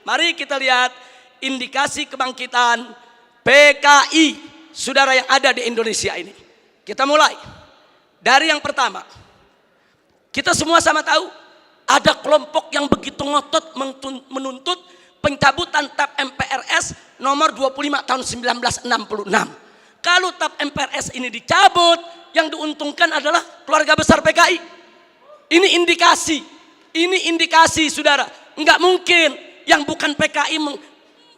Mari kita lihat indikasi kebangkitan PKI, saudara, yang ada di Indonesia ini. Kita mulai dari yang pertama. Kita semua sama tahu ada kelompok yang begitu ngotot menuntut pencabutan TAP MPRS nomor 25 tahun 1966. Kalau TAP MPRS ini dicabut, yang diuntungkan adalah keluarga besar PKI. Ini indikasi, saudara. Enggak mungkin yang bukan PKI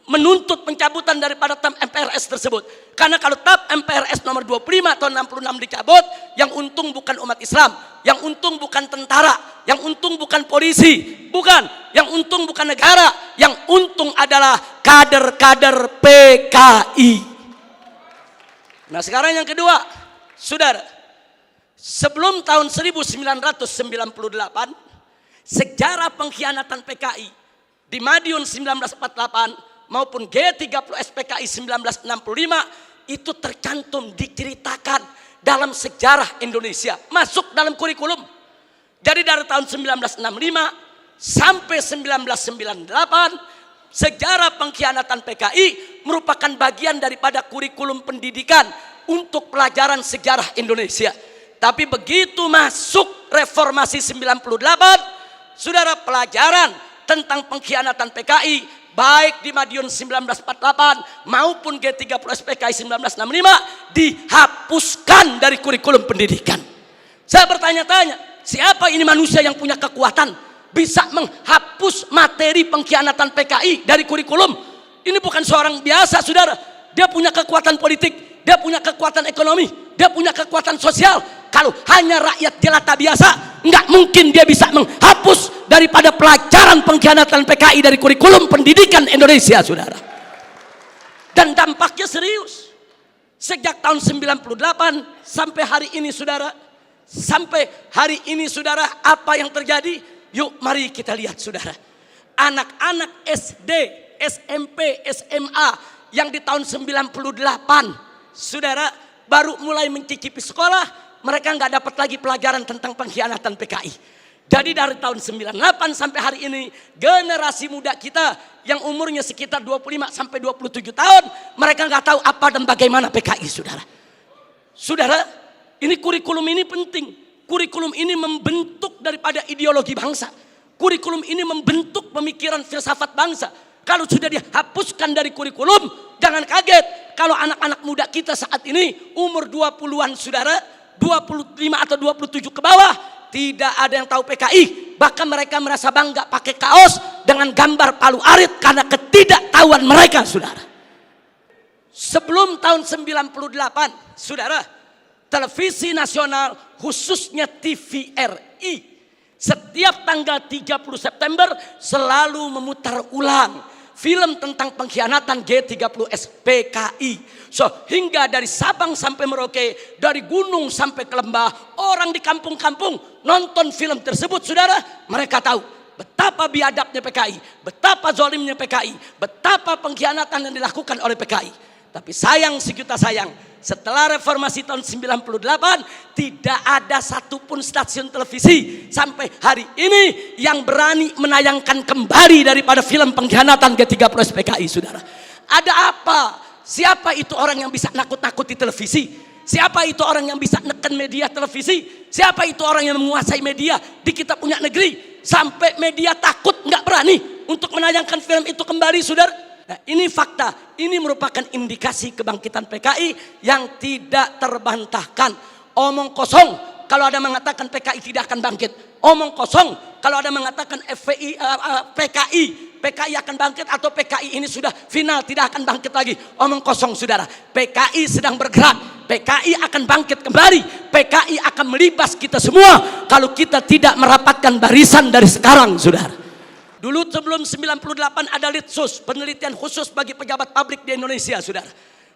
menuntut pencabutan daripada TAP MPRS tersebut. Karena kalau TAP MPRS nomor 25 tahun 66 dicabut, yang untung bukan umat Islam, yang untung bukan tentara, yang untung bukan polisi, bukan, yang untung bukan negara, yang untung adalah kader-kader PKI. Nah, sekarang yang kedua, saudara, sebelum tahun 1998, sejarah pengkhianatan PKI di Madiun 1948 maupun G30S PKI 1965 itu tercantum, diceritakan dalam sejarah Indonesia, masuk dalam kurikulum. Jadi dari tahun 1965 sampai 1998, sejarah pengkhianatan PKI merupakan bagian daripada kurikulum pendidikan untuk pelajaran sejarah Indonesia. Tapi begitu masuk reformasi 98, saudara, pelajaran tentang pengkhianatan PKI baik di Madiun 1948 maupun G30S PKI 1965 dihapuskan dari kurikulum pendidikan. Saya bertanya-tanya, siapa ini manusia yang punya kekuatan bisa menghapus materi pengkhianatan PKI dari kurikulum? Ini bukan seorang biasa, saudara. Dia punya kekuatan politik, dia punya kekuatan ekonomi, dia punya kekuatan sosial. Kalau hanya rakyat jelata biasa, nggak mungkin dia bisa menghapus daripada pelajaran pengkhianatan PKI dari kurikulum pendidikan Indonesia, saudara. Dan dampaknya serius. Sejak tahun 98 sampai hari ini, saudara, apa yang terjadi? Yuk mari kita lihat, saudara. Anak-anak SD, SMP, SMA yang di tahun 98, saudara, baru mulai mencicipi sekolah, mereka nggak dapat lagi pelajaran tentang pengkhianatan PKI. Jadi dari tahun 98 sampai hari ini, generasi muda kita yang umurnya sekitar 25 sampai 27 tahun, mereka nggak tahu apa dan bagaimana PKI, saudara. Saudara, ini kurikulum ini penting. Kurikulum ini membentuk daripada ideologi bangsa. Kurikulum ini membentuk pemikiran filsafat bangsa. Kalau sudah dihapuskan dari kurikulum, jangan kaget kalau anak-anak muda kita saat ini umur 20-an, saudara, 25 atau 27 ke bawah, tidak ada yang tahu PKI. Bahkan mereka merasa bangga pakai kaos dengan gambar Palu Arit karena ketidaktahuan mereka, saudara. Sebelum tahun 98, saudara, televisi nasional khususnya TVRI setiap tanggal 30 September selalu memutar ulang film tentang pengkhianatan G30S PKI. Hingga dari Sabang sampai Merauke, dari gunung sampai ke lembah, orang di kampung-kampung nonton film tersebut, saudara. Mereka tahu betapa biadabnya PKI, betapa zalimnya PKI, betapa pengkhianatan yang dilakukan oleh PKI. Tapi sayang sejuta sayang, setelah reformasi tahun 98 tidak ada satupun stasiun televisi sampai hari ini yang berani menayangkan kembali daripada film pengkhianatan G30S PKI, saudara. Ada apa? Siapa itu orang yang bisa nakut-nakuti televisi? Siapa itu orang yang bisa neken media televisi? Siapa itu orang yang menguasai media di kita punya negeri sampai media takut, nggak berani untuk menayangkan film itu kembali, saudara? Nah, ini fakta, ini merupakan indikasi kebangkitan PKI yang tidak terbantahkan. Omong kosong kalau ada mengatakan PKI tidak akan bangkit. Omong kosong kalau ada mengatakan PKI akan bangkit atau PKI ini sudah final tidak akan bangkit lagi. Omong kosong, saudara. PKI sedang bergerak, PKI akan bangkit kembali, PKI akan melibas kita semua kalau kita tidak merapatkan barisan dari sekarang, saudara. Dulu sebelum 98 ada Litsus, penelitian khusus bagi pejabat publik di Indonesia, saudara.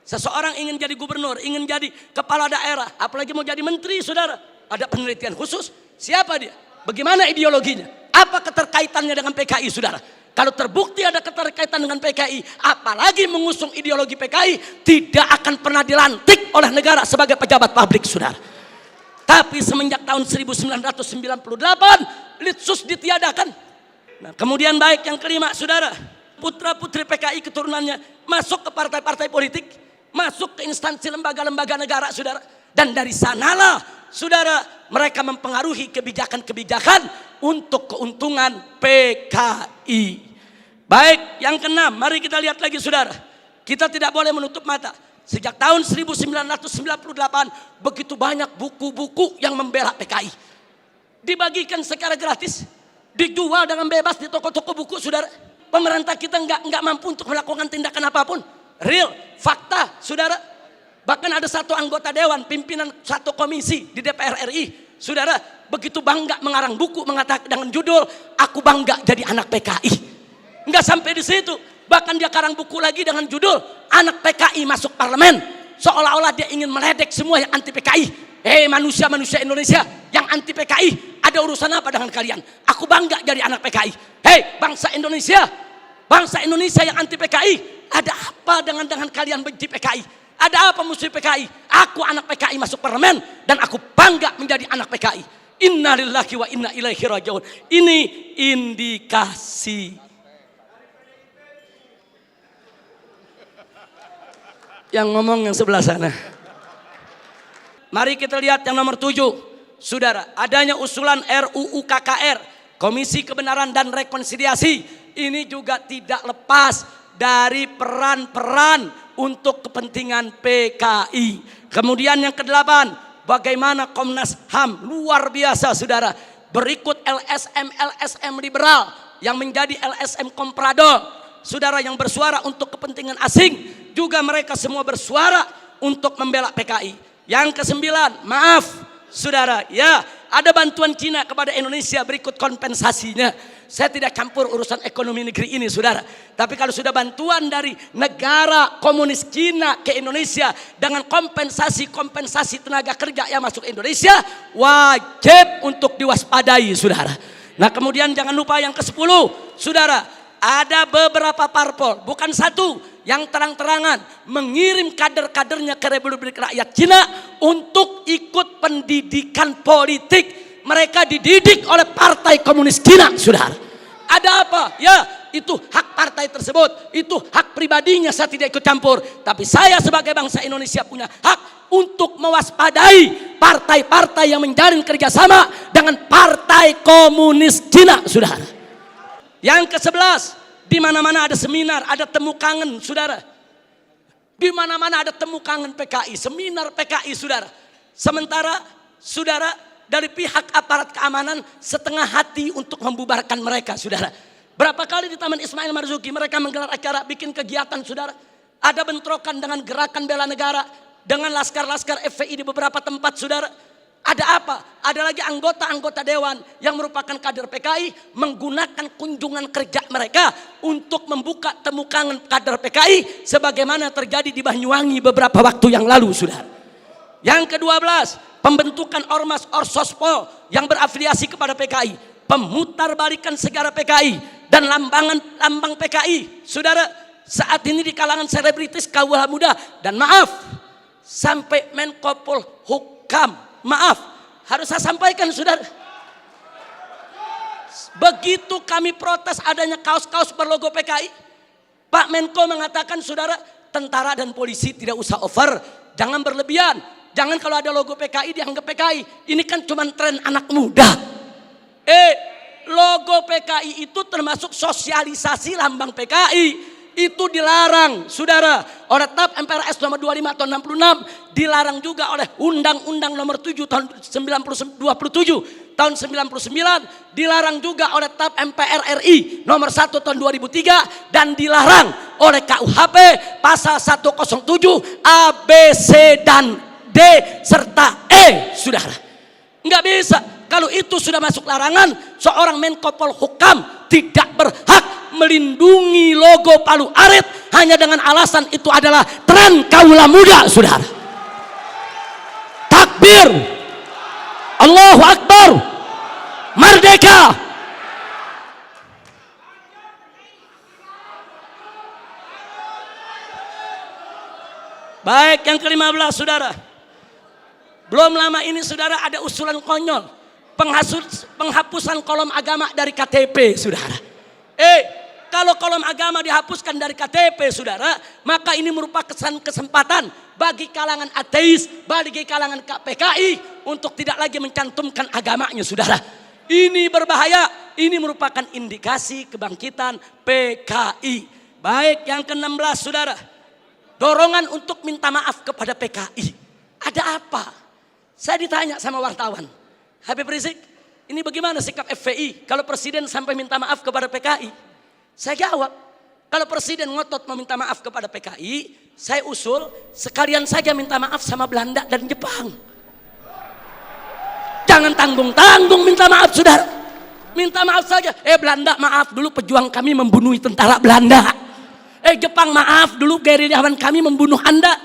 Seseorang ingin jadi gubernur, ingin jadi kepala daerah, apalagi mau jadi menteri, saudara. Ada penelitian khusus. Siapa dia? Bagaimana ideologinya? Apa keterkaitannya dengan PKI, saudara? Kalau terbukti ada keterkaitan dengan PKI, apalagi mengusung ideologi PKI, tidak akan pernah dilantik oleh negara sebagai pejabat publik, saudara. Tapi semenjak tahun 1998, Litsus ditiadakan. Nah, kemudian baik yang kelima, saudara, putra-putri PKI keturunannya masuk ke partai-partai politik, masuk ke instansi lembaga-lembaga negara, saudara. Dan dari sanalah, saudara, mereka mempengaruhi kebijakan-kebijakan untuk keuntungan PKI. Baik, yang keenam, mari kita lihat lagi, saudara. Kita tidak boleh menutup mata. Sejak tahun 1998, begitu banyak buku-buku yang membela PKI. Dibagikan secara gratis, dijual dengan bebas di toko-toko buku, saudara. Pemerintah kita nggak mampu untuk melakukan tindakan apapun. Real, fakta, saudara. Bahkan ada satu anggota dewan, pimpinan satu komisi di DPR RI, saudara, begitu bangga mengarang buku mengatakan dengan judul "Aku Bangga Jadi Anak PKI". Nggak sampai di situ, bahkan dia karang buku lagi dengan judul "Anak PKI Masuk Parlemen", seolah-olah dia ingin meledek semua yang anti PKI. Manusia-manusia Indonesia yang anti PKI, ada urusan apa dengan kalian? Aku bangga jadi anak PKI. Bangsa Indonesia yang anti PKI, ada apa dengan kalian benci PKI? Ada apa musuh PKI? Aku anak PKI masuk parlemen dan aku bangga menjadi anak PKI. Innalillahi wa inna ilaihi rajiun. Ini indikasi. Yang ngomong yang sebelah sana. Mari kita lihat yang nomor 7. Saudara, adanya usulan RUU KKR, Komisi Kebenaran dan Rekonsiliasi. Ini juga tidak lepas dari peran-peran untuk kepentingan PKI. Kemudian yang ke-8, bagaimana Komnas HAM, luar biasa, saudara. Berikut LSM liberal yang menjadi LSM komprador, saudara, yang bersuara untuk kepentingan asing, juga mereka semua bersuara untuk membela PKI. Yang ke-9, maaf saudara, ya, ada bantuan Cina kepada Indonesia, berikut kompensasinya. Saya tidak campur urusan ekonomi negeri ini, saudara. Tapi kalau sudah bantuan dari negara komunis Cina ke Indonesia dengan kompensasi tenaga kerja yang masuk Indonesia, wajib untuk diwaspadai, saudara. Nah, kemudian jangan lupa yang ke-10, saudara, ada beberapa parpol, bukan satu, yang terang-terangan mengirim kader-kadernya ke Republik Rakyat Cina untuk ikut pendidikan politik. Mereka dididik oleh Partai Komunis Cina, saudara. Ada apa? Ya, itu hak partai tersebut, itu hak pribadinya, saya tidak ikut campur. Tapi saya sebagai bangsa Indonesia punya hak untuk mewaspadai partai-partai yang menjalin kerjasama dengan Partai Komunis Cina, saudara. Yang ke-11, di mana-mana ada seminar, ada temu kangen, saudara. Di mana-mana ada temu kangen PKI, seminar PKI, saudara. Sementara, saudara, dari pihak aparat keamanan setengah hati untuk membubarkan mereka, saudara. Berapa kali di Taman Ismail Marzuki mereka menggelar acara, bikin kegiatan, saudara. Ada bentrokan dengan gerakan bela negara, dengan laskar-laskar FPI di beberapa tempat, saudara. Ada apa? Ada lagi anggota-anggota dewan yang merupakan kader PKI menggunakan kunjungan kerja mereka untuk membuka temu kangen kader PKI sebagaimana terjadi di Banyuwangi beberapa waktu yang lalu, saudara. Yang ke-12, pembentukan Ormas Orsospol yang berafiliasi kepada PKI, pemutarbalikan sejarah PKI dan lambang PKI, saudara. Saat ini di kalangan selebritis kaula muda, dan maaf, sampai Menko Polhukam, maaf, harus saya sampaikan, saudara. Begitu kami protes adanya kaos-kaos berlogo PKI, Pak Menko mengatakan, saudara, tentara dan polisi tidak usah over, jangan berlebihan. Jangan kalau ada logo PKI dianggap PKI. Ini kan cuma tren anak muda. Logo PKI itu termasuk sosialisasi lambang PKI. Itu dilarang, saudara, oleh TAP MPRS nomor 25 tahun 66, dilarang juga oleh Undang-Undang nomor 7 tahun 27 tahun 99, dilarang juga oleh TAP MPR RI nomor 1 tahun 2003, dan dilarang oleh KUHP pasal 107 A, B, C, dan D serta E, saudara. Enggak bisa. Kalau itu sudah masuk larangan, seorang Menko Polhukam tidak berhak melindungi logo Palu Arit hanya dengan alasan itu adalah tren kaula muda, saudara. Takbir, Allahu Akbar, merdeka. Baik, yang ke-15, saudara. Belum lama ini, saudara, ada usulan konyol penghapusan kolom agama dari KTP, saudara. Kalau kolom agama dihapuskan dari KTP, saudara, maka ini merupakan kesempatan bagi kalangan ateis, bagi kalangan PKI untuk tidak lagi mencantumkan agamanya, saudara. Ini berbahaya, ini merupakan indikasi kebangkitan PKI. Baik, yang ke-16, saudara. Dorongan untuk minta maaf kepada PKI. Ada apa? Saya ditanya sama wartawan, Habib Rizik, ini bagaimana sikap FPI kalau presiden sampai minta maaf kepada PKI? Saya jawab, kalau presiden ngotot meminta maaf kepada PKI, saya usul sekalian saja minta maaf sama Belanda dan Jepang. Jangan tanggung-tanggung minta maaf, saudara. Minta maaf saja. Belanda, maaf dulu pejuang kami membunuh tentara Belanda. Jepang, maaf dulu gerilyawan kami membunuh Anda.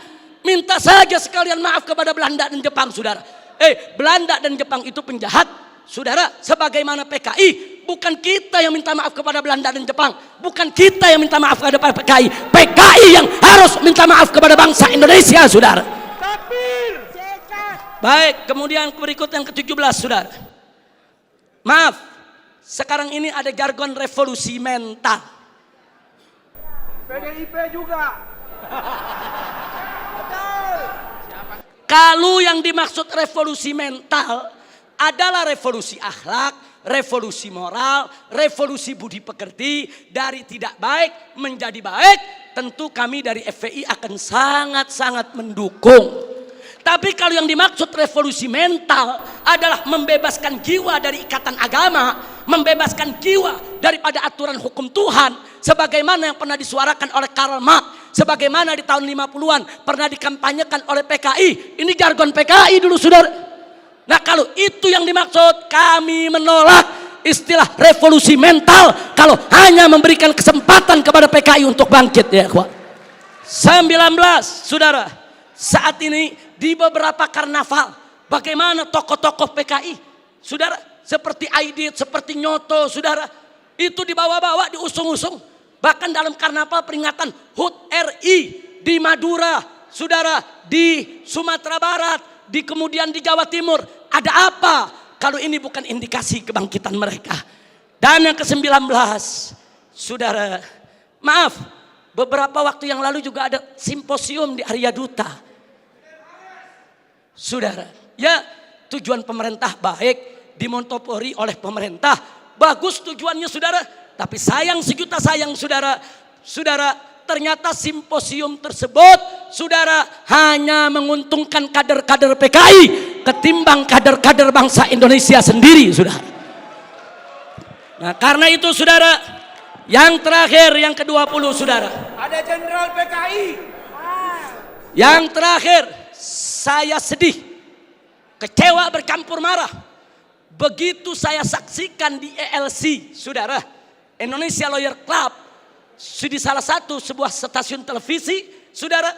Minta saja sekalian maaf kepada Belanda dan Jepang, saudara. Belanda dan Jepang itu penjahat, saudara. Sebagaimana PKI, bukan kita yang minta maaf kepada Belanda dan Jepang. Bukan kita yang minta maaf kepada PKI. PKI yang harus minta maaf kepada bangsa Indonesia, saudara. Baik, kemudian berikut yang ke-17, saudara. Maaf, sekarang ini ada jargon revolusi mental. PDIP juga. Kalau yang dimaksud revolusi mental adalah revolusi akhlak, revolusi moral, revolusi budi pekerti, dari tidak baik menjadi baik, tentu kami dari FPI akan sangat-sangat mendukung. Tapi kalau yang dimaksud revolusi mental adalah membebaskan jiwa dari ikatan agama, membebaskan jiwa daripada aturan hukum Tuhan, sebagaimana yang pernah disuarakan oleh Karl Marx, sebagaimana di tahun 50-an pernah dikampanyekan oleh PKI. Ini jargon PKI dulu, saudara. Nah, kalau itu yang dimaksud, kami menolak istilah revolusi mental kalau hanya memberikan kesempatan kepada PKI untuk bangkit, ya kawan. 19, saudara, saat ini di beberapa karnaval, bagaimana tokoh-tokoh PKI, saudara, seperti Aidit, seperti Nyoto, saudara, itu dibawa-bawa, diusung-usung. Bahkan dalam karnaval peringatan HUT RI di Madura, saudara, di Sumatera Barat, kemudian di Jawa Timur. Ada apa kalau ini bukan indikasi kebangkitan mereka? Dan yang ke-19, saudara, maaf, beberapa waktu yang lalu juga ada simposium di Arya Duta. Saudara, ya, tujuan pemerintah baik, dimontopori oleh pemerintah, bagus tujuannya, saudara. Tapi sayang sejuta sayang, saudara, ternyata simposium tersebut, saudara, hanya menguntungkan kader-kader PKI ketimbang kader-kader bangsa Indonesia sendiri, saudara. Nah, karena itu, saudara, yang terakhir, yang ke-20, saudara. Ada jenderal PKI. Yang terakhir, saya sedih, kecewa bercampur marah. Begitu saya saksikan di ELC, saudara, Indonesia Lawyer Club, di salah satu sebuah stasiun televisi, saudara,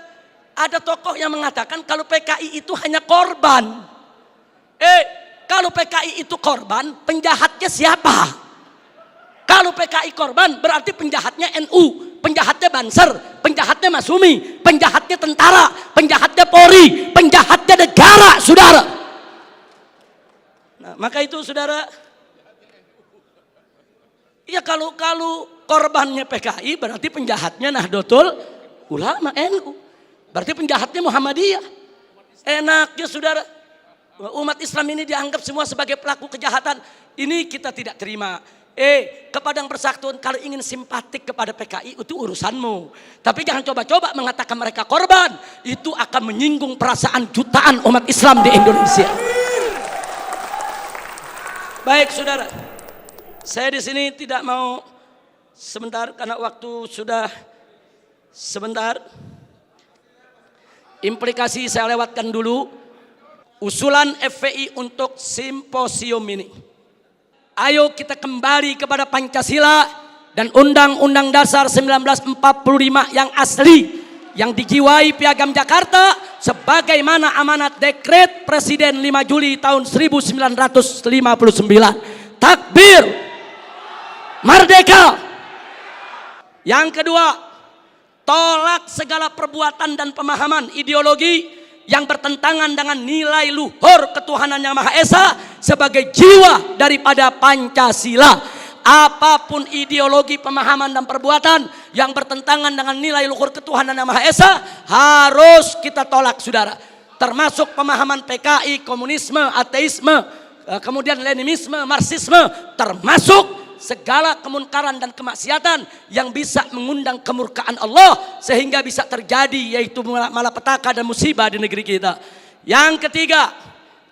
ada tokoh yang mengatakan kalau PKI itu hanya korban. Kalau PKI itu korban, penjahatnya siapa? Kalau PKI korban, berarti penjahatnya NU, penjahatnya Banser, penjahatnya Masumi, penjahatnya tentara, penjahatnya Polri, penjahatnya negara, saudara. Nah, maka itu, saudara, ya kalau korbannya PKI, berarti penjahatnya Nahdlatul Ulama NU, berarti penjahatnya Muhammadiyah. Enaknya, saudara, umat Islam ini dianggap semua sebagai pelaku kejahatan. Ini kita tidak terima. Kepadang Persatuan, kalau ingin simpatik kepada PKI itu urusanmu. Tapi jangan coba-coba mengatakan mereka korban. Itu akan menyinggung perasaan jutaan umat Islam di Indonesia. Baik, saudara, saya di sini tidak mau sebentar karena waktu sudah sebentar. Implikasi saya lewatkan dulu. Usulan FPI untuk simposium ini. Ayo kita kembali kepada Pancasila dan Undang-Undang Dasar 1945 yang asli, yang dijiwai Piagam Jakarta sebagaimana amanat dekret Presiden 5 Juli tahun 1959. Takbir, merdeka. Yang kedua, tolak segala perbuatan dan pemahaman ideologi yang bertentangan dengan nilai luhur ketuhanan yang Maha Esa sebagai jiwa daripada Pancasila. apapun ideologi, pemahaman dan perbuatan yang bertentangan dengan nilai luhur ketuhanan Yang Maha Esa harus kita tolak, saudara. Termasuk pemahaman PKI, komunisme, ateisme, kemudian Leninisme, Marxisme, termasuk segala kemunkaran dan kemaksiatan yang bisa mengundang kemurkaan Allah sehingga bisa terjadi yaitu malapetaka dan musibah di negeri kita. Yang ketiga,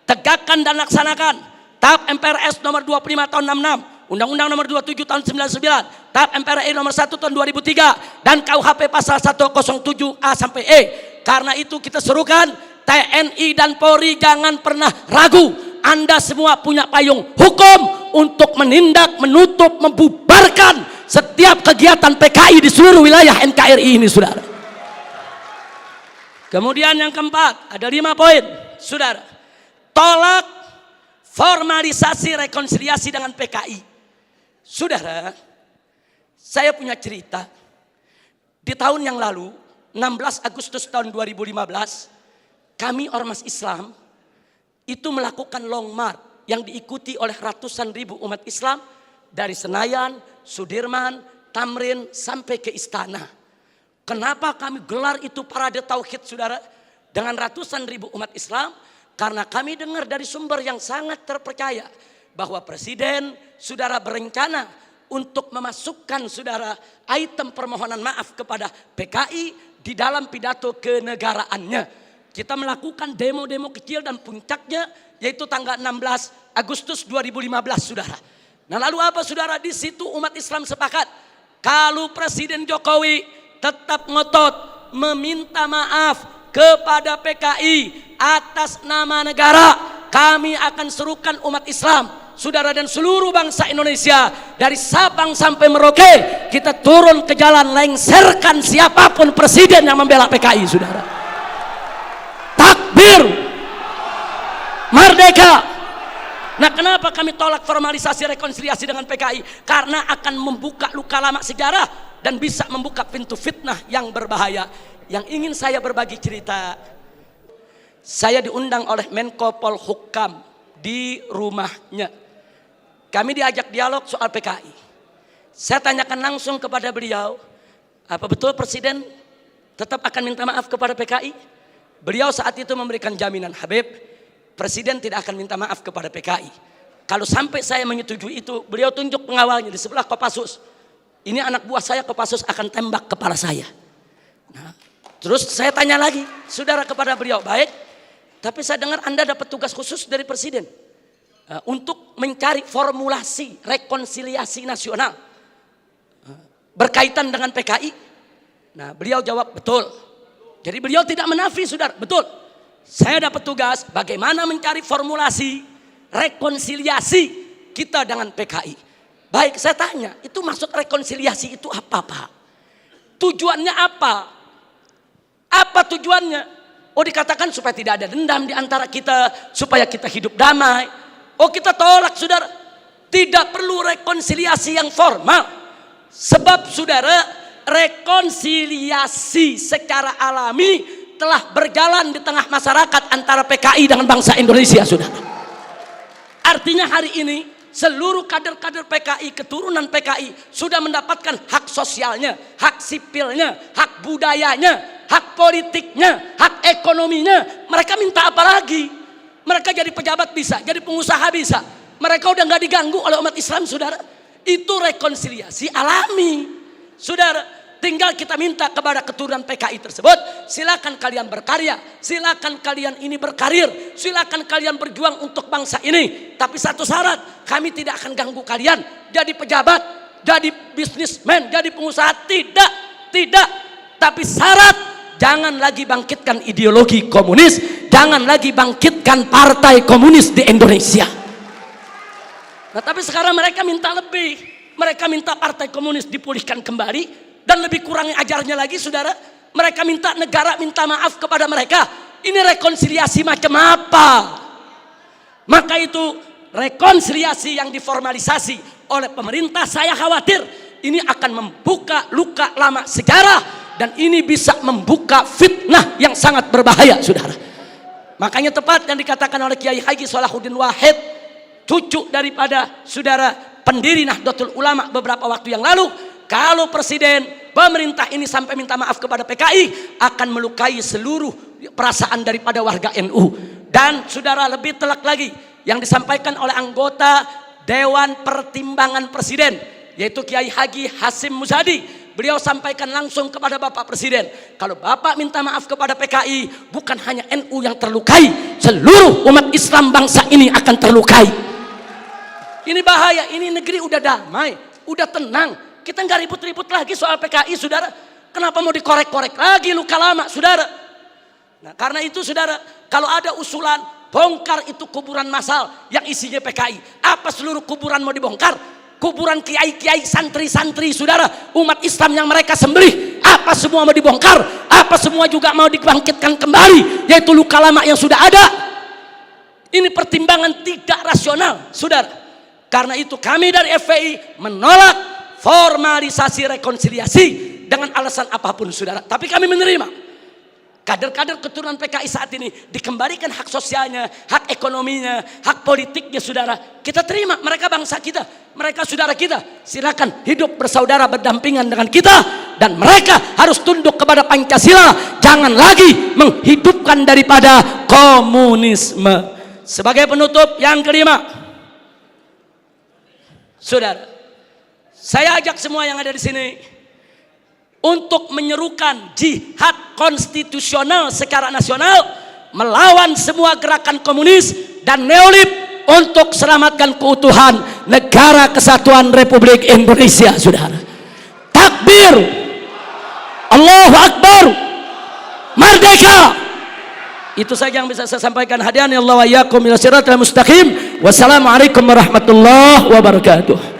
tegakkan dan laksanakan TAP MPRS nomor 25 tahun 66, Undang-Undang nomor 27 tahun 99, TAP MPRI nomor 1 tahun 2003 dan KUHP pasal 107A sampai E. Karena itu kita serukan TNI dan Polri jangan pernah ragu. Anda semua punya payung hukum untuk menindak, menutup, membubarkan setiap kegiatan PKI di seluruh wilayah NKRI ini, saudara. Kemudian yang keempat, ada 5 poin, saudara. Tolak formalisasi rekonsiliasi dengan PKI. Saudara, saya punya cerita. Di tahun yang lalu, 16 Agustus tahun 2015, kami Ormas Islam itu melakukan long march yang diikuti oleh ratusan ribu umat Islam dari Senayan, Sudirman, Tamrin sampai ke Istana. Kenapa kami gelar itu parade tauhid, saudara, dengan ratusan ribu umat Islam? Karena kami dengar dari sumber yang sangat terpercaya bahwa Presiden, saudara, berencana untuk memasukkan, saudara, item permohonan maaf kepada PKI di dalam pidato kenegaraannya. Kita melakukan demo-demo kecil dan puncaknya yaitu tanggal 16 Agustus 2015, saudara. Nah, lalu apa, saudara? Di situ umat Islam sepakat kalau Presiden Jokowi tetap ngotot meminta maaf kepada PKI atas nama negara, kami akan serukan umat Islam, saudara, dan seluruh bangsa Indonesia dari Sabang sampai Merauke, kita turun ke jalan lengserkan siapapun presiden yang membela PKI, saudara. Takbir, merdeka. Nah, kenapa kami tolak formalisasi rekonsiliasi dengan PKI? Karena akan membuka luka lama sejarah dan bisa membuka pintu fitnah yang berbahaya. Yang ingin saya berbagi cerita, saya diundang oleh Menko Polhukam di rumahnya. Kami diajak dialog soal PKI. Saya tanyakan langsung kepada beliau, apa betul Presiden tetap akan minta maaf kepada PKI? Beliau saat itu memberikan jaminan, Habib, Presiden tidak akan minta maaf kepada PKI. Kalau sampai saya menyetujui itu, beliau tunjuk pengawalnya di sebelah Kopassus. Ini anak buah saya Kopassus akan tembak kepala saya. Nah, terus saya tanya lagi, saudara, kepada beliau, baik, tapi saya dengar Anda dapat tugas khusus dari Presiden untuk mencari formulasi rekonsiliasi nasional berkaitan dengan PKI. Nah, beliau jawab betul. Jadi beliau tidak menafi, saudara, betul. Saya dapat tugas bagaimana mencari formulasi rekonsiliasi kita dengan PKI. Baik, saya tanya, itu maksud rekonsiliasi itu apa, Pak? Tujuannya apa? Apa tujuannya? Oh, dikatakan supaya tidak ada dendam di antara kita, supaya kita hidup damai. Oh, kita tolak, saudara. Tidak perlu rekonsiliasi yang formal. Sebab, saudara, rekonsiliasi secara alami telah berjalan di tengah masyarakat antara PKI dengan bangsa Indonesia, saudara. Artinya hari ini seluruh kader-kader PKI, keturunan PKI sudah mendapatkan hak sosialnya, hak sipilnya, hak budayanya, hak politiknya, hak ekonominya. Mereka minta apa lagi? Mereka jadi pejabat bisa, jadi pengusaha bisa. Mereka udah nggak diganggu oleh umat Islam, saudara. Itu rekonsiliasi alami, saudara. Tinggal kita minta kepada keturunan PKI tersebut, silakan kalian berkarya, silakan kalian ini berkarir, silakan kalian berjuang untuk bangsa ini. Tapi satu syarat, kami tidak akan ganggu kalian jadi pejabat, jadi bisnismen, jadi pengusaha. Tidak. Tapi syarat, jangan lagi bangkitkan ideologi komunis, jangan lagi bangkitkan partai komunis di Indonesia. Nah, tapi sekarang mereka minta lebih, mereka minta partai komunis dipulihkan kembali. Dan lebih kurang ajarnya lagi, saudara, mereka minta negara minta maaf kepada mereka. Ini rekonsiliasi macam apa? Maka itu rekonsiliasi yang diformalisasi oleh pemerintah, saya khawatir ini akan membuka luka lama sejarah dan ini bisa membuka fitnah yang sangat berbahaya, saudara. Makanya tepat yang dikatakan oleh Kiai Haji Salahuddin Wahid, cucu daripada saudara pendiri Nahdlatul Ulama beberapa waktu yang lalu, kalau presiden pemerintah ini sampai minta maaf kepada PKI akan melukai seluruh perasaan daripada warga NU. Dan saudara, lebih telak lagi yang disampaikan oleh anggota Dewan Pertimbangan Presiden, yaitu Kiai Haji Hasyim Muzadi. Beliau sampaikan langsung kepada Bapak Presiden, kalau Bapak minta maaf kepada PKI, bukan hanya NU yang terlukai, seluruh umat Islam bangsa ini akan terlukai. Ini bahaya, ini negeri udah damai, udah tenang. Kita nggak ribut-ribut lagi soal PKI, saudara. Kenapa mau dikorek-korek lagi luka lama, saudara? Nah, karena itu, saudara, kalau ada usulan bongkar itu kuburan massal yang isinya PKI, apa seluruh kuburan mau dibongkar? Kuburan kiai-kiai, santri-santri, saudara, umat Islam yang mereka sembelih, apa semua mau dibongkar? Apa semua juga mau dibangkitkan kembali, yaitu luka lama yang sudah ada? Ini pertimbangan tidak rasional, saudara. Karena itu kami dari FPI menolak formalisasi rekonsiliasi dengan alasan apapun, saudara. Tapi kami menerima kader-kader keturunan PKI saat ini dikembalikan hak sosialnya, hak ekonominya, hak politiknya, saudara. Kita terima, mereka bangsa kita, mereka saudara kita. Silakan hidup bersaudara berdampingan dengan kita, dan mereka harus tunduk kepada Pancasila. Jangan lagi menghidupkan daripada komunisme. Sebagai penutup yang kelima, saudara, saya ajak semua yang ada di sini untuk menyerukan jihad konstitusional secara nasional melawan semua gerakan komunis dan neolib untuk selamatkan keutuhan negara kesatuan Republik Indonesia, saudara. Takbir, Allahu Akbar, merdeka. Itu saja yang bisa saya sampaikan. Hadiahnya Allah wa iyyakum ila siratal mustaqim. Wassalamualaikum warahmatullahi wabarakatuh.